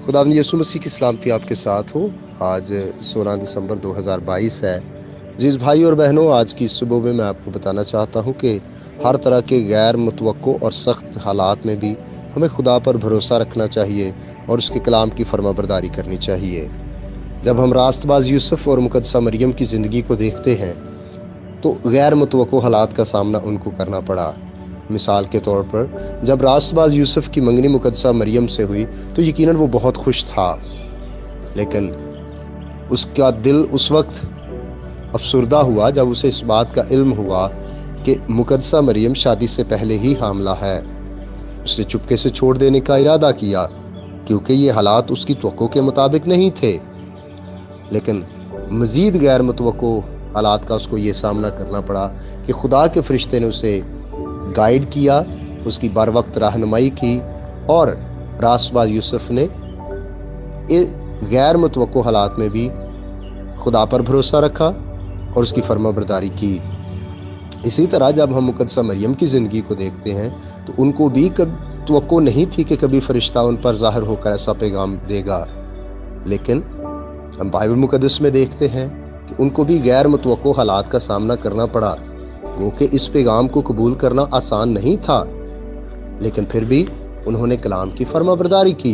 खुदावंद यीशु मसीह की सलामती आपके साथ हो। आज 16 दिसंबर 2022 है। जिस भाई और बहनों, आज की सुबह में मैं आपको बताना चाहता हूँ कि हर तरह के गैर मुतवक्को और सख्त हालात में भी हमें खुदा पर भरोसा रखना चाहिए और उसके कलाम की फरमाबरदारी करनी चाहिए। जब हम रास्तबाज यूसुफ और मुकद्दसा मरियम की ज़िंदगी को देखते हैं तो गैर मुतवक्को हालात का सामना उनको करना पड़ा। मिसाल के तौर पर जब रास्तबाज यूसुफ की मंगनी मुकद्दसा मरियम से हुई तो यकीनन वो बहुत खुश था, लेकिन उसका दिल उस वक्त अफसुर्दा हुआ जब उसे इस बात का इल्म हुआ कि मुकद्दसा मरियम शादी से पहले ही हामला है। उसने चुपके से छोड़ देने का इरादा किया क्योंकि ये हालात उसकी तवक्को के मुताबिक नहीं थे, लेकिन मज़ीद गैर मुतवक्को हालात का उसको ये सामना करना पड़ा कि खुदा के फरिश्ते ने उसे गाइड किया, उसकी बर वक्त रहनुमाई की और रास्तबाज यूसुफ ने गैर मुतवक्को हालात में भी खुदा पर भरोसा रखा और उसकी फरमाबरदारी की। इसी तरह जब हम मुकद्दसा मरियम की ज़िंदगी को देखते हैं तो उनको भी कभी तवक्को नहीं थी कि कभी फरिश्ता उन पर ज़ाहिर होकर ऐसा पैगाम देगा, लेकिन हम बाइबल मुकद्दस में देखते हैं कि उनको भी गैर मुतवक्को हालात का सामना करना पड़ा। वो कि इस पैगाम को कबूल करना आसान नहीं था, लेकिन फिर भी उन्होंने कलाम की फरमाबरदारी की।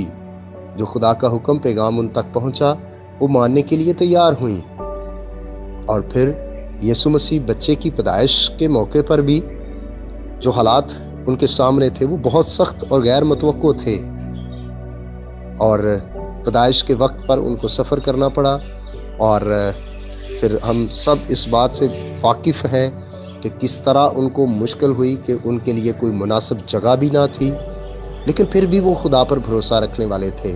जो खुदा का हुक्म पैगाम उन तक पहुंचा वो मानने के लिए तैयार हुई। और फिर यीशु मसीह बच्चे की पैदाइश के मौके पर भी जो हालात उनके सामने थे वो बहुत सख्त और गैर मुतवक्को थे, और पैदाइश के वक्त पर उनको सफ़र करना पड़ा। और फिर हम सब इस बात से वाकिफ़ हैं कि किस तरह उनको मुश्किल हुई कि उनके लिए कोई मुनासिब जगह भी ना थी, लेकिन फिर भी वो खुदा पर भरोसा रखने वाले थे।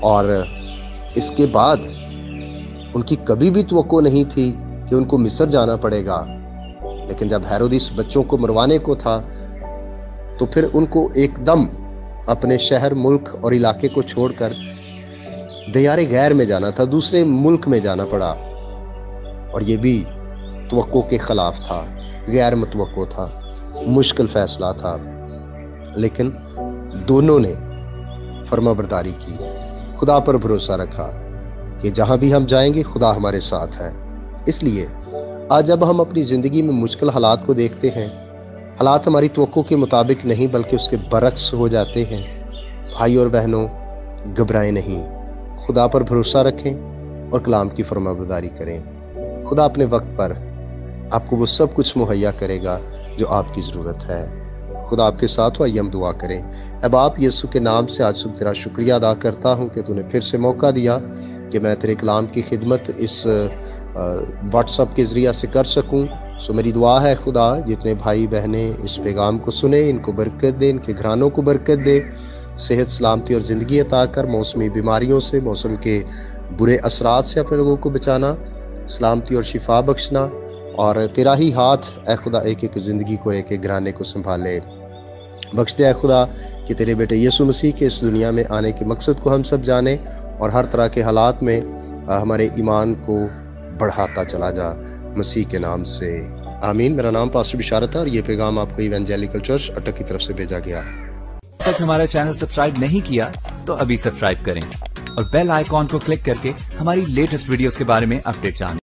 और इसके बाद उनकी कभी भी तवक्को नहीं थी कि उनको मिस्र जाना पड़ेगा, लेकिन जब हेरोदिस बच्चों को मरवाने को था तो फिर उनको एकदम अपने शहर, मुल्क और इलाके को छोड़कर दियारे गैर में जाना था, दूसरे मुल्क में जाना पड़ा। और ये भी तवक्को के खिलाफ था, गैर मुतवक्को था, मुश्किल फैसला था, लेकिन दोनों ने फरमाबरदारी की, खुदा पर भरोसा रखा कि जहां भी हम जाएंगे खुदा हमारे साथ है। इसलिए आज जब हम अपनी ज़िंदगी में मुश्किल हालात को देखते हैं, हालात हमारी तवक्को के मुताबिक नहीं बल्कि उसके बरक्स हो जाते हैं, भाई और बहनों घबराएं नहीं, खुदा पर भरोसा रखें और कलाम की फरमाबरदारी करें। खुदा अपने वक्त पर आपको वो सब कुछ मुहैया करेगा जो आपकी ज़रूरत है। खुदा आपके साथ हो। आइए हम दुआ करें। अब आप यीशु के नाम से आज सुबह तेरा शुक्रिया अदा करता हूँ कि तूने फिर से मौका दिया कि मैं तेरे कलाम की खिदमत इस व्हाट्सएप के ज़रिए से कर सकूँ। सो मेरी दुआ है खुदा, जितने भाई बहनें इस पैगाम को सुने इनको बरकत दे, इनके घरानों को बरकत दे, सेहत, सलामती और ज़िंदगी अता कर, मौसमी बीमारियों से, मौसम के बुरे असरात से अपने लोगों को बचाना, सलामती और शिफा बख्शना, और तेरा ही हाथ ऐ खुदा एक एक ज़िंदगी को, एक एक घराने को संभाले। बख्श दे ऐ खुदा कि तेरे बेटे यीशु मसीह के इस दुनिया में आने के मकसद को हम सब जाने और हर तरह के हालात में हमारे ईमान को बढ़ाता चला जा, मसीह के नाम से आमीन। मेरा नाम पास्टर बिशारत है और ये पैगाम आपको इवेंजेलिकल चर्च अटक की तरफ से भेजा गया। तक हमारा चैनल सब्सक्राइब नहीं किया तो अभी सब्सक्राइब करें और बेल आइकॉन को क्लिक करके हमारी लेटेस्ट वीडियोस के बारे में अपडेट जानें।